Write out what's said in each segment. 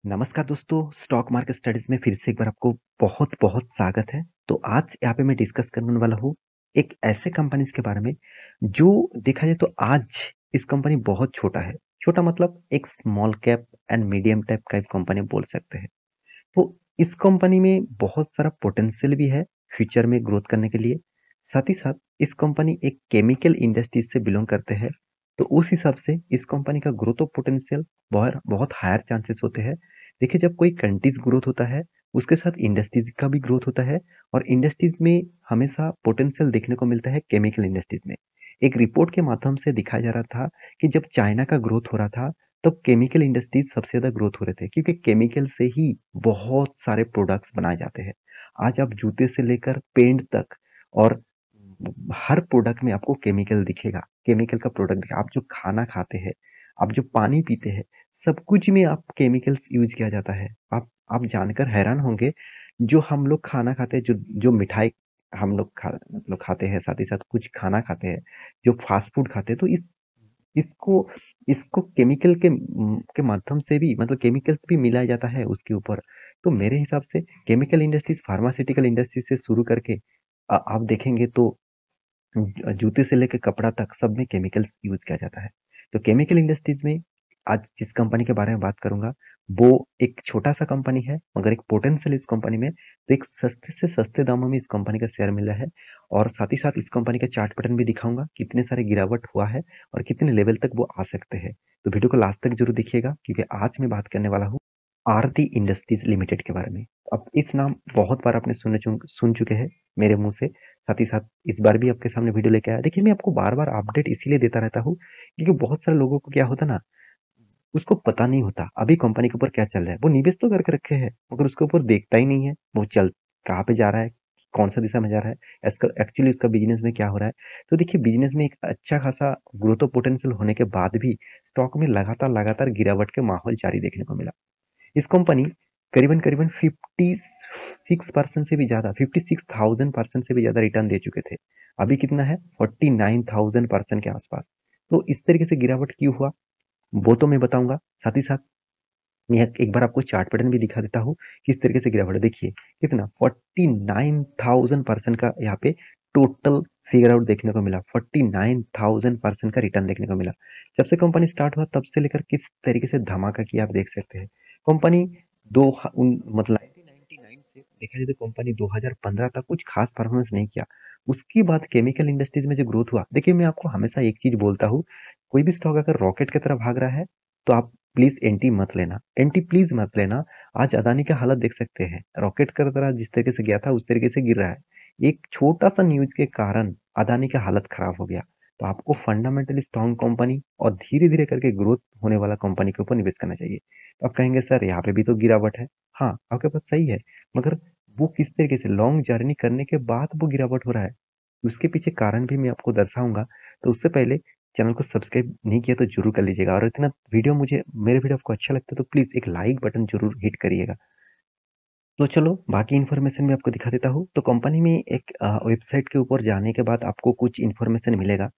नमस्कार दोस्तों, stock market studies में फिर से एक बार आपको बहुत-बहुत स्वागत है। तो आज यहाँ पे मैं डिस्कस करने वाला हूँ एक ऐसे कंपनीज के बारे में जो देखा जाए तो आज इस कंपनी बहुत छोटा है। छोटा मतलब एक small cap and medium type का एक कंपनी बोल सकते हैं। तो इस कंपनी में बहुत सारा पोटेंशियल भी है फ्यूचर में ग्रोथ करने के लिए। साथ ही साथ इस कंपनी एक केमिकल इंडस्ट्रीज से बिलोंग करते हैं। तो उस हिसाब से इस कंपनी का ग्रोथ ऑफ पोटेंशियल बहुत बहुत हायर चांसेस होते हैं। देखिए, जब कोई कंट्रीज ग्रोथ होता है उसके साथ इंडस्ट्रीज का भी ग्रोथ होता है। और इंडस्ट्रीज में हमेशा पोटेंशियल देखने को मिलता है केमिकल इंडस्ट्रीज में। एक रिपोर्ट के माध्यम से दिखाया जा रहा था कि जब चाइना का ग्रोथ हो रहा था तब केमिकल इंडस्ट्रीज सबसे ज़्यादा ग्रोथ हो रहे थे, क्योंकि केमिकल से ही बहुत सारे प्रोडक्ट्स बनाए जाते हैं। आज आप जूते से लेकर पेंट तक और हर प्रोडक्ट में आपको केमिकल दिखेगा, केमिकल का प्रोडक्ट दिखेगा। आप जो खाना खाते हैं, आप जो पानी पीते हैं, सब कुछ में आप केमिकल्स यूज किया जाता है। आप जानकर हैरान होंगे, जो हम लोग खाना खाते हैं, जो जो मिठाई हम लोग मतलब खाते हैं, साथ ही साथ कुछ खाना खाते हैं, जो फास्ट फूड खाते हैं, तो इसको इसको केमिकल के माध्यम से भी, मतलब केमिकल्स भी मिलाया जाता है उसके ऊपर। तो मेरे हिसाब से केमिकल इंडस्ट्रीज फार्मास्यूटिकल इंडस्ट्री से शुरू करके आप देखेंगे तो जूते से लेकर कपड़ा तक सब में केमिकल्स यूज किया जाता है। तो केमिकल इंडस्ट्रीज में आज जिस कंपनी के बारे में बात करूंगा वो एक छोटा सा कंपनी है, मगर एक पोटेंशियल इस कंपनी में। तो एक सस्ते से सस्ते दामों में इस कंपनी का शेयर मिल रहा है। और साथ ही साथ इस कंपनी का चार्ट पैटर्न भी दिखाऊंगा, कितने सारे गिरावट हुआ है और कितने लेवल तक वो आ सकते हैं। तो वीडियो को लास्ट तक जरूर देखिएगा, क्योंकि आज मैं बात करने वाला हूँ आरती इंडस्ट्रीज लिमिटेड के बारे में। अब इस नाम बहुत बार आपने सुन चुके हैं मेरे मुंह से। साथ ही साथ इस बार भी आपके सामने वीडियो लेके आया। देखिए, मैं आपको बार बार अपडेट इसीलिए देता रहता हूँ क्योंकि बहुत सारे लोगों को क्या होता ना, उसको पता नहीं होता अभी कंपनी के ऊपर क्या चल रहा है। वो निवेश तो करके रखे हैं मगर उसके ऊपर देखता ही नहीं है वो चल कहाँ पे जा रहा है, कौन सा दिशा में जा रहा है, इसका एक्चुअली उसका बिजनेस में क्या हो रहा है। तो देखिए, बिजनेस में एक अच्छा खासा ग्रोथ ऑफ पोटेंशियल होने के बाद भी स्टॉक में लगातार लगातार गिरावट के माहौल जारी देखने को मिला। इस कंपनी करीबन 56% से भी ज़्यादा, 56,000% से भी ज़्यादा रिटर्न दे चुके थे। अभी कितना है? 49,000% के आसपास। तो इस तरीके से गिरावट क्यों हुआ वो तो मैं बताऊंगा। साथ ही साथ मैं एक बार आपको चार्ट पैटर्न भी दिखा देता हूँ किस तरीके से गिरावट है। देखिए कितना, 49,000% का यहाँ पे टोटल फिगर आउट देखने को मिला। 49,000% का रिटर्न देखने को मिला। जब से कंपनी स्टार्ट हुआ तब से लेकर किस तरीके से धमाका किया आप देख सकते हैं। कंपनी मतलब 1999 से देखा जाए तो कंपनी 2015 तक कुछ खास परफॉर्मेंस नहीं किया। उसके बाद केमिकल इंडस्ट्रीज में जो ग्रोथ हुआ, देखिए मैं आपको हमेशा एक चीज बोलता हूँ, कोई भी स्टॉक अगर रॉकेट की तरफ भाग रहा है तो आप प्लीज एंटी मत लेना, एंटी प्लीज मत लेना। आज अदानी का हालत देख सकते हैं, रॉकेट की तरह जिस तरीके से गया था उस तरीके से गिर रहा है। एक छोटा सा न्यूज के कारण अदानी का हालत खराब हो गया। तो आपको फंडामेंटली स्ट्रॉन्ग कंपनी और धीरे धीरे करके ग्रोथ होने वाला कंपनी के ऊपर निवेश करना चाहिए। तो आप कहेंगे सर यहाँ पे भी तो गिरावट है। हाँ, आपके पास सही है, मगर वो किस तरीके से लॉन्ग जर्नी करने के बाद वो गिरावट हो रहा है, उसके पीछे कारण भी मैं आपको दर्शाऊंगा। तो उससे पहले चैनल को सब्सक्राइब नहीं किया तो जरूर कर लीजिएगा, और इतना मेरे वीडियो आपको अच्छा लगता है तो प्लीज एक लाइक बटन जरूर हिट करिएगा। तो चलो बाकी इन्फॉर्मेशन मैं आपको दिखा देता हूँ। तो कंपनी में एक वेबसाइट के ऊपर जाने के बाद आपको कुछ इन्फॉर्मेशन मिलेगा।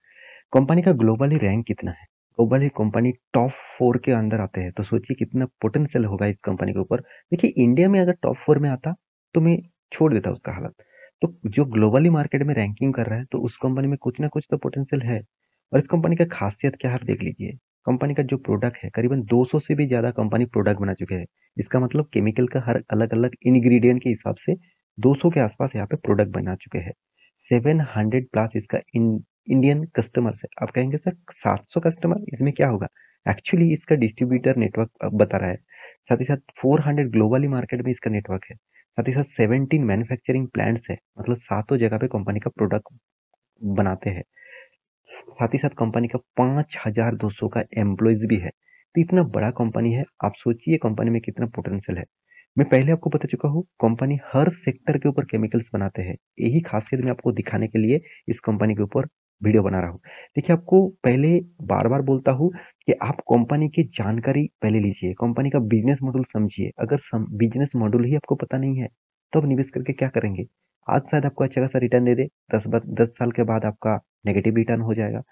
कंपनी का ग्लोबली रैंक कितना है। ग्लोबली कंपनी टॉप 4 के अंदर आते हैं, तो सोचिए कितना पोटेंशियल होगा इस कंपनी के ऊपर। देखिए, इंडिया में अगर टॉप 4 में आता तो मैं छोड़ देता उसका हालत। तो जो ग्लोबली मार्केट में रैंकिंग कर रहा है तो उस कंपनी में कुछ ना कुछ तो पोटेंशियल है। और इस कंपनी का खासियत क्या है आप देख लीजिए। कंपनी का जो प्रोडक्ट है, करीबन 200 से भी ज्यादा कंपनी प्रोडक्ट बना चुके हैं। इसका मतलब केमिकल का हर अलग अलग इंग्रेडिएंट के हिसाब से 200 के आसपास यहाँ पे प्रोडक्ट बना चुके हैं। 700 प्लस इसका इंडियन कस्टमर्स है। आप कहेंगे सर 700 कस्टमर इसमें क्या होगा। एक्चुअली इसका डिस्ट्रीब्यूटर नेटवर्क बता रहा है। साथ ही साथ 400 ग्लोबली मार्केट में इसका नेटवर्क है। साथ ही साथ 17 मैन्युफैक्चरिंग प्लांट्स है, मतलब सातों जगह पे कंपनी का प्रोडक्ट बनाते हैं। साथ ही साथ कंपनी का 5,200 का एम्प्लॉयज भी है। तो इतना बड़ा कंपनी है, आप सोचिए कंपनी में कितना पोटेंशियल है। मैं पहले आपको बता चुका हूँ कंपनी हर सेक्टर के ऊपर केमिकल्स बनाते हैं। यही खासियत मैं आपको दिखाने के लिए इस कंपनी के ऊपर वीडियो बना रहा हूँ। देखिए, आपको पहले बार बार बोलता हूँ कि आप कंपनी की जानकारी पहले लीजिए, कंपनी का बिजनेस मॉडल समझिए। अगर बिजनेस मॉडल ही आपको पता नहीं है तो आप निवेश करके क्या करेंगे। आज शायद आपको अच्छा खासा रिटर्न दे दे, 10 साल के बाद आपका नेगेटिव रिटर्न हो जाएगा।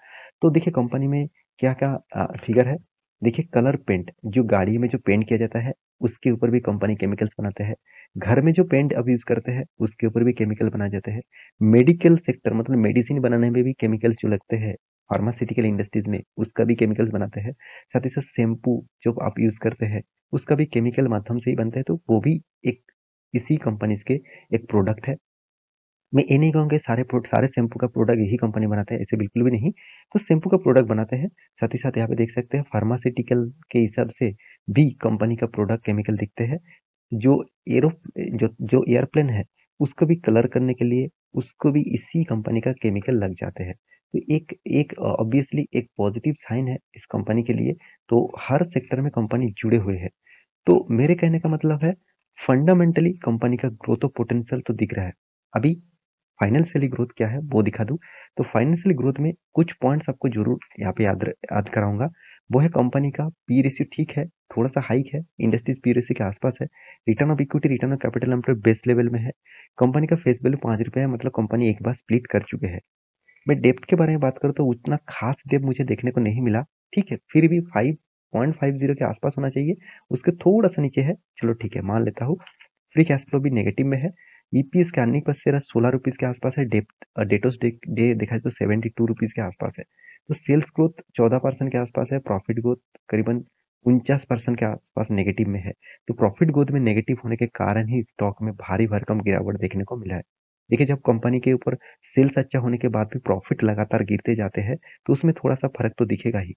तो देखिए कंपनी में क्या क्या फिगर है। देखिए कलर पेंट जो गाड़ी में जो पेंट किया जाता है उसके ऊपर भी कंपनी केमिकल्स बनाते हैं। घर में जो पेंट अब यूज करते हैं उसके ऊपर भी केमिकल बनाए जाते हैं। मेडिकल सेक्टर मतलब मेडिसिन बनाने में भी केमिकल्स जो लगते हैं फार्मास्यूटिकल इंडस्ट्रीज में उसका भी केमिकल्स बनाते हैं। साथ ही साथ शैम्पू जो आप यूज करते हैं उसका भी केमिकल माध्यम से ही बनता है, तो वो भी एक इसी कंपनीज के एक प्रोडक्ट है। मैं ये नहीं कहूँगा कि सारे शैम्पू का प्रोडक्ट यही कंपनी बनाते हैं, ऐसे बिल्कुल भी नहीं। तो शैम्पू का प्रोडक्ट बनाते हैं। साथ ही साथ यहाँ पे देख सकते हैं फार्मास्यूटिकल के हिसाब से भी कंपनी का प्रोडक्ट केमिकल दिखते हैं। जो एरो जो एयरप्लेन है उसको भी कलर करने के लिए उसको भी इसी कंपनी का केमिकल लग जाते हैं। तो एक एक ऑब्वियसली एक पॉजिटिव साइन है इस कंपनी के लिए। तो हर सेक्टर में कंपनी जुड़े हुए हैं। तो मेरे कहने का मतलब है फंडामेंटली कंपनी का ग्रोथ ऑफ पोटेंशियल तो दिख रहा है। अभी फाइनेंशियली ग्रोथ क्या है वो दिखा दूं। तो फाइनेंशियली ग्रोथ में कुछ पॉइंट्स आपको जरूर यहाँ पे याद कराऊंगा। वो है कंपनी का पी रेशियो ठीक है, थोड़ा सा हाइक है, इंडस्ट्रीज पी रेशियो के आसपास है। Return of equity return of capital employed best level में है। कंपनी का फेस वैल्यू ₹5 है, मतलब कंपनी एक बार स्प्लिट कर चुके हैं। मैं डेप्थ के बारे में बात करूँ तो उतना खास डेप्थ मुझे देखने को नहीं मिला। ठीक है, फिर भी 5.50 के आसपास होना चाहिए। उसके थोड़ा सा नीचे है, चलो ठीक है मान लेता हूँ। फ्री कैश फ्लो भी नेगेटिव में है। ईपीएस के अर्निंग पर शेयर ₹16 के आसपास है। डेटोस डे देखा जाए तो ₹72 के आसपास है। तो सेल्स ग्रोथ 14% के आसपास है। प्रॉफिट ग्रोथ करीबन 49% के आसपास नेगेटिव में है। तो प्रॉफिट ग्रोथ में नेगेटिव होने के कारण ही स्टॉक में भारी भरकम गिरावट देखने को मिला है। देखिए जब कंपनी के ऊपर सेल्स अच्छा होने के बाद भी प्रॉफिट लगातार गिरते जाते हैं तो उसमें थोड़ा सा फर्क तो दिखेगा ही।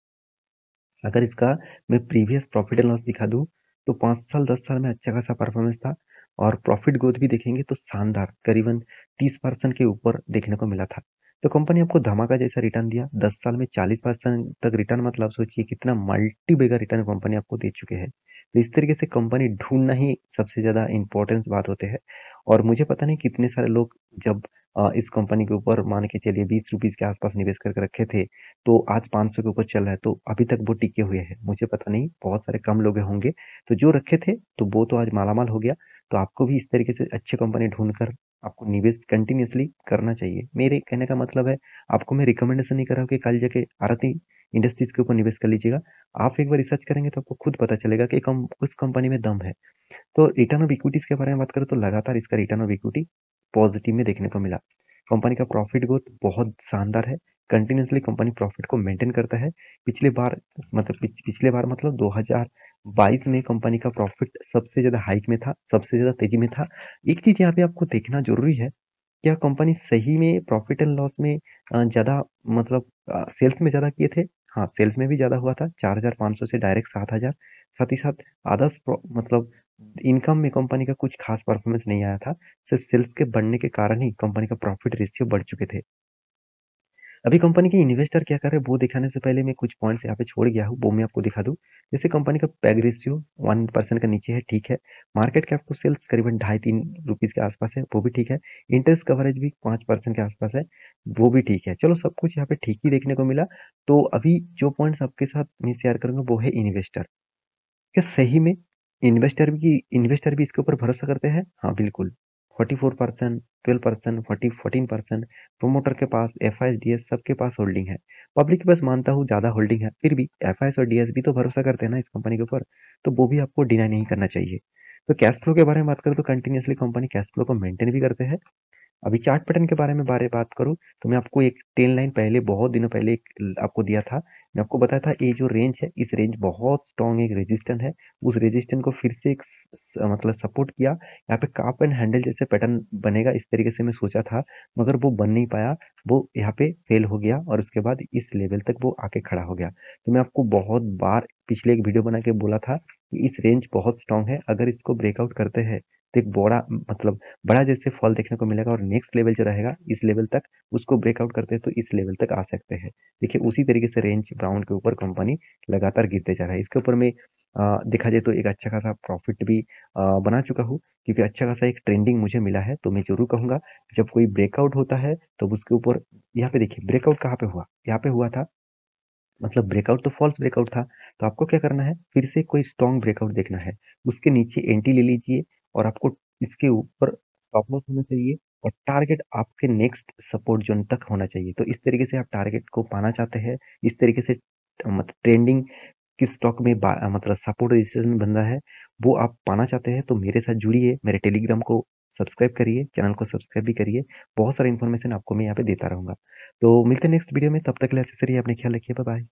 अगर इसका मैं प्रीवियस प्रॉफिट एंड लॉस दिखा दूं तो 5 साल 10 साल में अच्छा खासा परफॉर्मेंस था। और प्रॉफिट ग्रोथ भी देखेंगे तो शानदार करीबन 30% के ऊपर देखने को मिला था। तो कंपनी आपको धमाका जैसा रिटर्न दिया 10 साल में 40% तक रिटर्न, मतलब सोचिए कितना मल्टी बेगर रिटर्न कंपनी आपको दे चुके हैं। तो इस तरीके से कंपनी ढूंढना ही सबसे ज्यादा इंपॉर्टेंस बात होते हैं। और मुझे पता नहीं कितने सारे लोग जब इस कंपनी के ऊपर मान के चलिए ₹20 के आसपास निवेश करके रखे थे, तो आज 500 के ऊपर चल रहा है, तो अभी तक वो टिके हुए हैं। मुझे पता नहीं, बहुत सारे कम लोग होंगे। तो जो रखे थे तो वो तो आज मालामाल हो गया। तो आपको भी इस तरीके से अच्छे कंपनी ढूंढकर आपको निवेश कंटिन्यूअसली करना चाहिए। मेरे कहने का मतलब है आपको मैं रिकमेंडेशन नहीं कर रहा हूँ कि कल जाके आरती इंडस्ट्रीज के ऊपर निवेश कर लीजिएगा। आप एक बार रिसर्च करेंगे तो आपको खुद पता चलेगा कि उस कंपनी में दम है। तो रिटर्न ऑफ इक्विटीज के बारे में बात करें तो लगातार इसका रिटर्न ऑफ इक्विटी पॉजिटिव में देखने को मिला। कंपनी का प्रॉफिट ग्रोथ बहुत शानदार है। कंटिन्यूसली कंपनी प्रॉफिट को मेंटेन करता है। पिछले बार मतलब 2022 में कंपनी का प्रॉफिट सबसे ज्यादा हाइक में था, सबसे ज्यादा तेजी में था। एक चीज यहाँ पे आपको देखना जरूरी है, क्या कंपनी सही में प्रॉफिट एंड लॉस में ज्यादा मतलब सेल्स में ज्यादा किए थे? हाँ, सेल्स में भी ज्यादा हुआ था, 4,500 से डायरेक्ट 7,000। साथ ही साथ अदर्स मतलब इनकम में कंपनी का कुछ खास परफॉर्मेंस नहीं आया था। सिर्फ सेल्स के बढ़ने के कारण ही कंपनी का प्रॉफिट रेशियो बढ़ चुके थे। अभी कंपनी के इन्वेस्टर क्या कर रहे हैं वो दिखाने से पहले मैं कुछ पॉइंट्स यहाँ पे छोड़ गया हूँ, वो मैं आपको दिखा दूं। जैसे कंपनी का पैग रेशियो 1% का नीचे है, ठीक है। मार्केट कैप टू सेल्स करीबन 2.5-3 रुपीज के आसपास है, वो भी ठीक है। इंटरेस्ट कवरेज भी 5% के आसपास है, वो भी ठीक है। चलो सब कुछ यहाँ पे ठीक ही देखने को मिला। तो अभी जो पॉइंट्स आपके साथ मैं शेयर करूंगा वो है इन्वेस्टर। क्या सही में इन्वेस्टर भी इसके ऊपर भरोसा करते हैं? हाँ बिल्कुल। 44%, 12%, 14%। प्रोमोटर के पास, F I S D S सबके पास होल्डिंग है। पब्लिक के पास मानता हूँ ज्यादा होल्डिंग है, फिर भी एफ आई एस और डी एस भी तो भरोसा करते हैं ना इस कंपनी के ऊपर। तो वो भी आपको डिनाई नहीं करना चाहिए। तो कैश फ्लो के बारे में बात करें तो कंटिन्यूसली कंपनी कैश फ्लो को मेंटेन भी करते हैं। अभी चार्ट पैटर्न के बारे में बात करूँ तो मैं आपको एक 10 लाइन पहले बहुत दिनों पहले एक आपको दिया था। मैं आपको बताया था ये जो रेंज है इस रेंज बहुत स्ट्रॉन्ग एक रेजिस्टेंस है। उस रेजिस्टेंस को फिर से एक मतलब सपोर्ट किया। यहाँ पे काप एंड हैंडल जैसे पैटर्न बनेगा इस तरीके से मैं सोचा था, मगर वो बन नहीं पाया। वो यहाँ पे फेल हो गया और उसके बाद इस लेवल तक वो आके खड़ा हो गया। तो मैं आपको बहुत बार पिछले एक वीडियो बना के बोला था कि इस रेंज बहुत स्ट्रॉन्ग है, अगर इसको ब्रेकआउट करते हैं तो एक बड़ा मतलब बड़ा जैसे फॉल देखने को मिलेगा और नेक्स्ट लेवल जो रहेगा इस लेवल तक उसको ब्रेकआउट करते हैं तो इस लेवल तक आ सकते हैं। देखिए उसी तरीके से रेंज ब्राउन के ऊपर कंपनी लगातार गिरते जा रहा है। इसके ऊपर में देखा जाए तो एक अच्छा खासा प्रॉफिट भी बना चुका हूँ, क्योंकि अच्छा खासा एक ट्रेंडिंग मुझे मिला है। तो मैं जरूर कहूंगा जब कोई ब्रेकआउट होता है तो उसके ऊपर यहाँ पे देखिए ब्रेकआउट कहाँ पे हुआ, यहाँ पे हुआ था, मतलब ब्रेकआउट तो फॉल्स ब्रेकआउट था। तो आपको क्या करना है, फिर से कोई स्ट्रॉन्ग ब्रेकआउट देखना है, उसके नीचे एंट्री ले लीजिए और आपको इसके ऊपर स्टॉप लॉस होना चाहिए और टारगेट आपके नेक्स्ट सपोर्ट जोन तक होना चाहिए। तो इस तरीके से आप टारगेट को पाना चाहते हैं, इस तरीके से मतलब ट्रेंडिंग किस स्टॉक में मतलब सपोर्ट रजिस्ट्रेशन बन रहा है, वो आप पाना चाहते हैं तो मेरे साथ जुड़िए, मेरे टेलीग्राम को सब्सक्राइब करिए, चैनल को सब्सक्राइब भी करिए। बहुत सारा इन्फॉर्मेशन आपको मैं यहाँ पे देता रहूँगा। तो मिलते हैं नेक्स्ट वीडियो में, तब तक के लिए अच्छे से रहिए, अपने ख्याल रखिए, बाय बाय।